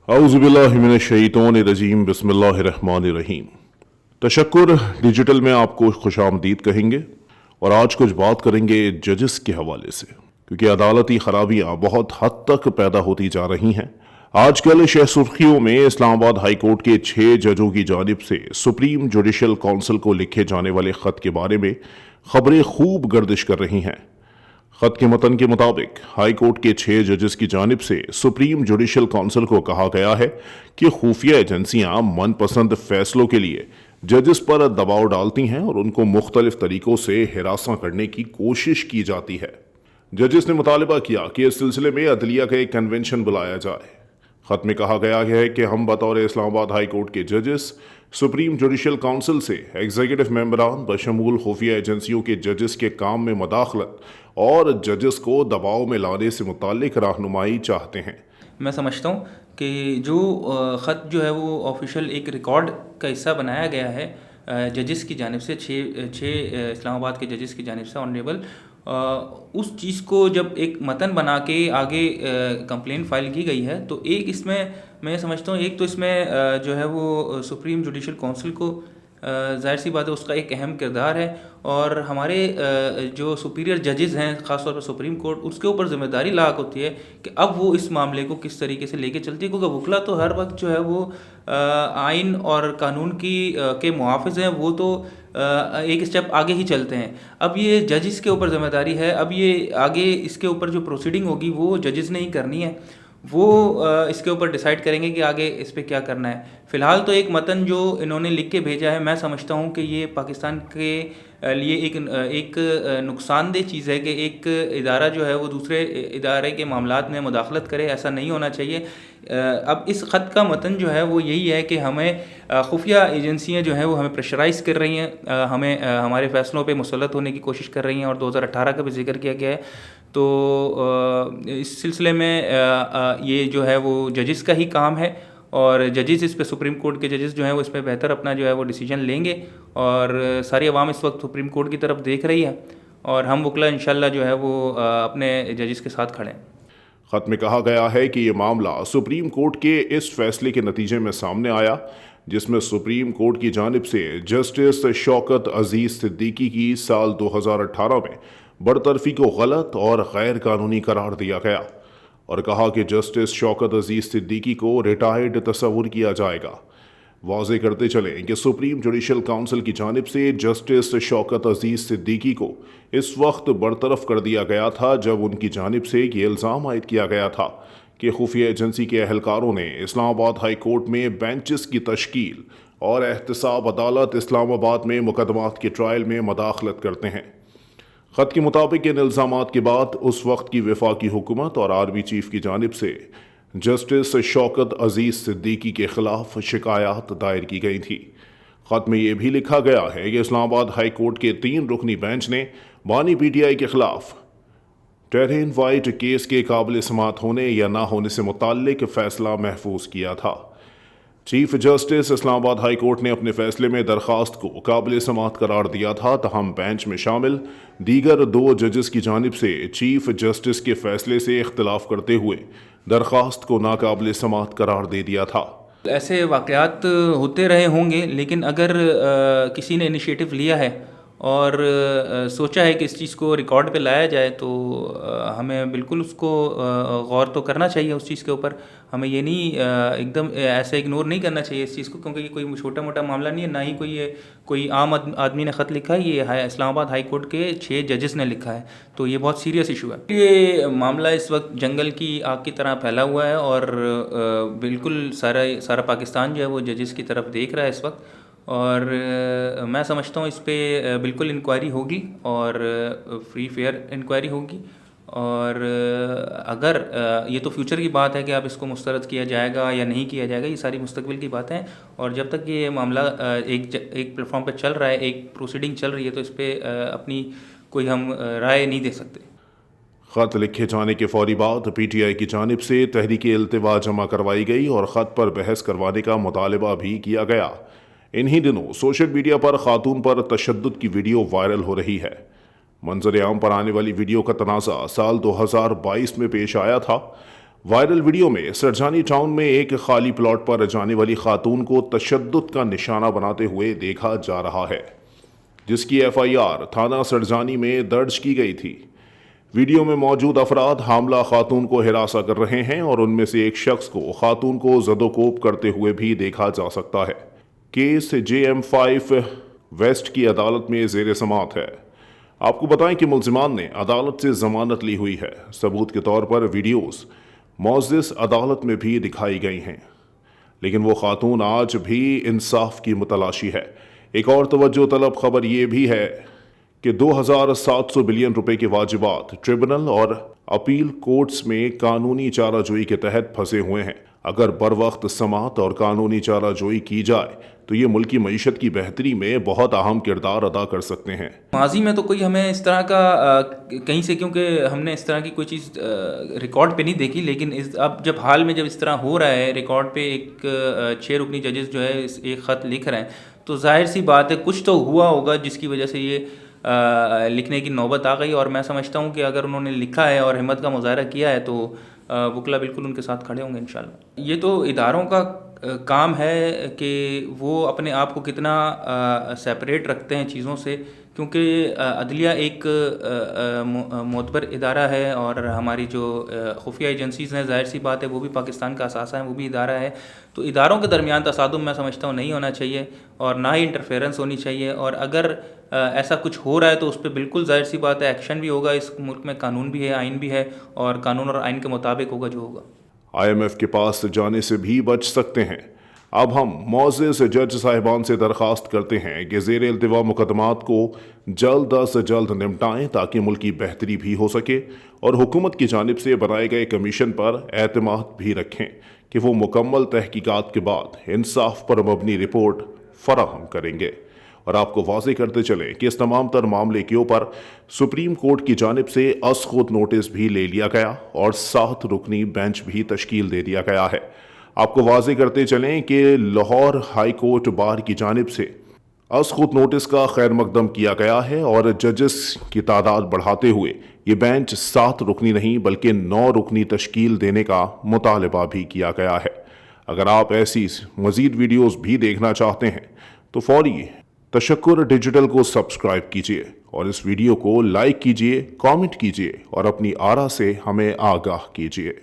औज़ु बिल्लाहि मिनश शैतानिर रजीम बिस्मिल्लाहिर्रहमानिर्रहीम। तशक्कुर डिजिटल में आपको खुशामदीद कहेंगे और आज कुछ बात करेंगे जजेस के हवाले से, क्योंकि अदालती खराबियां बहुत हद तक पैदा होती जा रही हैं। आजकल शह सुर्खियों में इस्लामाबाद हाई कोर्ट के 6 जजों की जानिब से सुप्रीम जुडिशल काउंसिल को लिखे जाने वाले खत के बारे में खबरें खूब गर्दिश कर रही हैं। खत के मतन के मुताबिक हाई कोर्ट के 6 जजेस की जानिब से सुप्रीम जुडिशल काउंसिल को कहा गया है कि खुफिया एजेंसियां मनपसंद फैसलों के लिए जजेस पर दबाव डालती हैं और उनको मुख्तलिफ तरीकों से हिरासा करने की कोशिश की जाती है। जजेस ने मुतालबा किया कि इस सिलसिले में अदलिया का एक कन्वेंशन बुलाया जाए। खत में कहा गया है कि हम बतौर इस्लामाबाद हाई कोर्ट के जजेस सुप्रीम जुडिशल काउंसिल से एग्जीक्यूटिव मेंबरान बशमूल खुफिया एजेंसियों के जजेस के काम में मदाखलत और जजेस को दबाव में लाने से मुताल्लिक रहनुमाई चाहते हैं। मैं समझता हूँ कि जो ख़त जो है वो ऑफिशियल एक रिकॉर्ड का हिस्सा बनाया गया है जजेस की जानिब से, छः इस्लामाबाद के जजेस की जानिब से ऑनरेबल, उस चीज़ को जब एक मतन बना के आगे कंप्लेन फाइल की गई है, तो एक इसमें मैं समझता हूँ, एक तो इसमें जो है वो सुप्रीम जुडिशल काउंसिल को ज़ाहिर सी बात है उसका एक अहम किरदार है, और हमारे जो सुपीरियर जजेस हैं ख़ासतौर पर सुप्रीम कोर्ट, उसके ऊपर ज़िम्मेदारी लाक होती है कि अब वो इस मामले को किस तरीके से लेके चलती है, क्योंकि वकला तो हर वक्त जो है वो आइन और कानून की के मुहाफ़िज़ हैं, वो तो एक स्टेप आगे ही चलते हैं। अब ये जजेस के ऊपर ज़िम्मेदारी है, अब ये आगे इसके ऊपर जो प्रोसीडिंग होगी वो जजेस ने ही करनी है, वो इसके ऊपर डिसाइड करेंगे कि आगे इस पे क्या करना है। फ़िलहाल तो एक मतन जो इन्होंने लिख के भेजा है, मैं समझता हूँ कि ये पाकिस्तान के लिए एक नुकसानदेह चीज़ है कि एक इदारा जो है वो दूसरे इदारे के मामलात में मुदाखलत करे, ऐसा नहीं होना चाहिए। अब इस ख़त का मतन जो है वो यही है कि हमें खुफिया एजेंसियाँ जो हैं वो हमें प्रेशराइज़ कर रही हैं, हमें हमारे फ़ैसलों पे मुसल्लत होने की कोशिश कर रही हैं, और 2018 का भी जिक्र किया गया है। तो इस सिलसिले में ये जो है वो जजेस का ही काम है, और जजेस इस पे, सुप्रीम कोर्ट के जजेस जो हैं वो इस पे बेहतर अपना जो है वो डिसीजन लेंगे, और सारी आवाम इस वक्त सुप्रीम कोर्ट की तरफ देख रही है, और हम वकला इंशाल्लाह जो है वो अपने जजेस के साथ खड़े हैं। खत में कहा गया है कि ये मामला सुप्रीम कोर्ट के इस फैसले के नतीजे में सामने आया जिसमें सुप्रीम कोर्ट की जानिब से जस्टिस शौकत अजीज सिद्दीकी की साल 2018 में बरतरफी को गलत और गैर कानूनी करार दिया गया, और कहा कि जस्टिस शौकत अजीज सिद्दीकी को रिटायर्ड तस्वुर किया जाएगा। वाज़े करते चलें कि सुप्रीम जुडिशल काउंसिल की जानिब से जस्टिस शौकत अजीज सिद्दीकी को इस वक्त बरतरफ कर दिया गया था जब उनकी जानिब से ये इल्ज़ाम आयद किया गया था कि खुफिया एजेंसी के अहलकारों ने इस्लामाबाद हाई कोर्ट में बेंचेस की तश्कील और एहतसाब अदालत इस्लामाबाद में मुकदमात के ट्रायल में मदाखलत करते हैं। खत के मुताबिक इन इल्ज़ामात के बाद उस वक्त की वफाकी हुकूमत और आर्मी चीफ की जानिब से जस्टिस शौकत अजीज सिद्दीकी के खिलाफ शिकायत दायर की गई थी। खत में यह भी लिखा गया है कि इस्लामाबाद हाई कोर्ट के 3 रुकनी बेंच ने बानी पीटीआई के खिलाफ टेरिन वाइट केस के काबिल समात होने या ना होने से मुताल्लिक फैसला महफूज किया था। Chief justice Islamabad high court ने अपने फैसले में दरख्वास्त को काबिल समात करार दिया था, तहम बेंच में शामिल दीगर 2 जजेस की जानिब से चीफ जस्टिस के फैसले से इख्तिलाफ करते हुए दरख्वास्त को नाकाबिल समात करार दे दिया था। ऐसे वाक़यात होते रहे होंगे, लेकिन अगर किसी ने इनिशिएटिव लिया है और सोचा है कि इस चीज़ को रिकॉर्ड पे लाया जाए, तो हमें बिल्कुल उसको गौर तो करना चाहिए उस चीज़ के ऊपर। हमें ये नहीं एकदम ऐसे इग्नोर नहीं करना चाहिए इस चीज़ को, क्योंकि ये कोई छोटा मोटा मामला नहीं है, ना ही कोई आम आदमी ने ख़त लिखा है, ये इस्लामाबाद हाई कोर्ट के 6 जजेस ने लिखा है, तो ये बहुत सीरियस इशू है। ये मामला इस वक्त जंगल की आग की तरह फैला हुआ है, और बिल्कुल सारा पाकिस्तान जो है वो जजेस की तरफ देख रहा है इस वक्त, और मैं समझता हूँ इस पर बिल्कुल इंक्वायरी होगी, और फ्री फेयर इंक्वायरी होगी, और अगर ये तो फ्यूचर की बात है कि अब इसको मुस्तरद किया जाएगा या नहीं किया जाएगा, ये सारी मुस्तकबिल की बातें हैं, और जब तक ये मामला एक प्लेटफॉर्म पे चल रहा है, एक प्रोसीडिंग चल रही है, तो इस पर अपनी कोई हम राय नहीं दे सकते। ख़त लिखे जाने के फौरी बाद पीटीआई की जानिब से तहरीक इल्तिवा जमा करवाई गई और ख़त पर बहस करवाने का मुतालबा भी किया गया। इन्हीं दिनों सोशल मीडिया पर खातून पर तशद्दुद की वीडियो वायरल हो रही है। मंजर आम पर आने वाली वीडियो का तनाज़ा साल 2022 में पेश आया था। وائرل ویڈیو میں سرجانی ٹاؤن میں ایک خالی پلاٹ پر جانے والی خاتون کو تشدد کا نشانہ بناتے ہوئے دیکھا جا رہا ہے، جس کی FIR تھانہ سرجانی میں درج کی گئی تھی۔ ویڈیو میں موجود افراد حاملہ خاتون کو ہراساں کر رہے ہیں اور ان میں سے ایک شخص کو خاتون کو زد و کوب کرتے ہوئے بھی دیکھا جا سکتا ہے۔ کیس JM5 ویسٹ کی عدالت میں زیر سماعت ہے۔ آپ کو بتائیں کہ ملزمان نے عدالت سے ضمانت لی ہوئی ہے۔ ثبوت کے طور پر ویڈیوز معزز عدالت میں بھی دکھائی گئی ہیں، لیکن وہ خاتون آج بھی انصاف کی متلاشی ہے۔ ایک اور توجہ طلب خبر یہ بھی ہے کہ 2700 بلین روپے کے واجبات ٹریبونل اور اپیل کورٹس میں قانونی چارہ جوئی کے تحت پھنسے ہوئے ہیں۔ اگر بروقت سماعت اور قانونی چارہ جوئی کی جائے تو یہ ملکی معیشت کی بہتری میں بہت اہم کردار ادا کر سکتے ہیں۔ ماضی میں تو کوئی ہمیں اس طرح کا کہیں سے، کیونکہ ہم نے اس طرح کی کوئی چیز ریکارڈ پہ نہیں دیکھی، لیکن اب جب حال میں جب اس طرح ہو رہا ہے، ریکارڈ پہ ایک 6 رکنی ججز جو ہے ایک خط لکھ رہے ہیں، تو ظاہر سی بات ہے کچھ تو ہوا ہوگا جس کی وجہ سے یہ لکھنے کی نوبت آ گئی۔ اور میں سمجھتا ہوں کہ اگر انہوں نے لکھا ہے اور ہمت کا مظاہرہ کیا ہے تو وکلا بالکل ان کے ساتھ کھڑے ہوں گے انشاءاللہ۔ یہ تو اداروں کا کام ہے کہ وہ اپنے آپ کو کتنا سیپریٹ رکھتے ہیں چیزوں سے، کیونکہ عدلیہ ایک معتبر ادارہ ہے اور ہماری جو خفیہ ایجنسیز ہیں، ظاہر سی بات ہے وہ بھی پاکستان کا اثاثہ ہیں، وہ بھی ادارہ ہے۔ تو اداروں کے درمیان تصادم میں سمجھتا ہوں نہیں ہونا چاہیے اور نہ ہی انٹرفیرنس ہونی چاہیے، اور اگر ایسا کچھ ہو رہا ہے تو اس پہ بالکل ظاہر سی بات ہے ایکشن بھی ہوگا۔ اس ملک میں قانون بھی ہے، آئین بھی ہے، اور قانون اور آئین کے مطابق ہوگا جو ہوگا۔ IMF کے پاس جانے سے بھی بچ سکتے ہیں۔ اب ہم معزز جج صاحبان سے درخواست کرتے ہیں کہ زیر التوا مقدمات کو جلد از جلد نمٹائیں تاکہ ملک کی بہتری بھی ہو سکے، اور حکومت کی جانب سے بنائے گئے کمیشن پر اعتماد بھی رکھیں کہ وہ مکمل تحقیقات کے بعد انصاف پر مبنی رپورٹ فراہم کریں گے۔ اور آپ کو واضح کرتے چلیں کہ اس تمام تر معاملے کے اوپر سپریم کورٹ کی جانب سے از خود نوٹس بھی لے لیا گیا اور 7 رکنی بینچ بھی تشکیل دے دیا گیا ہے۔ آپ کو واضح کرتے چلیں کہ لاہور ہائی کورٹ بار کی جانب سے از خود نوٹس کا خیر مقدم کیا گیا ہے اور ججز کی تعداد بڑھاتے ہوئے یہ بینچ 7 رکنی نہیں بلکہ 9 رکنی تشکیل دینے کا مطالبہ بھی کیا گیا ہے۔ اگر آپ ایسی مزید ویڈیوز بھی دیکھنا چاہتے ہیں تو فوری تشکر ڈیجیٹل کو سبسکرائب کیجئے اور اس ویڈیو کو لائک کیجئے، کامنٹ کیجئے اور اپنی آرا سے ہمیں آگاہ کیجئے۔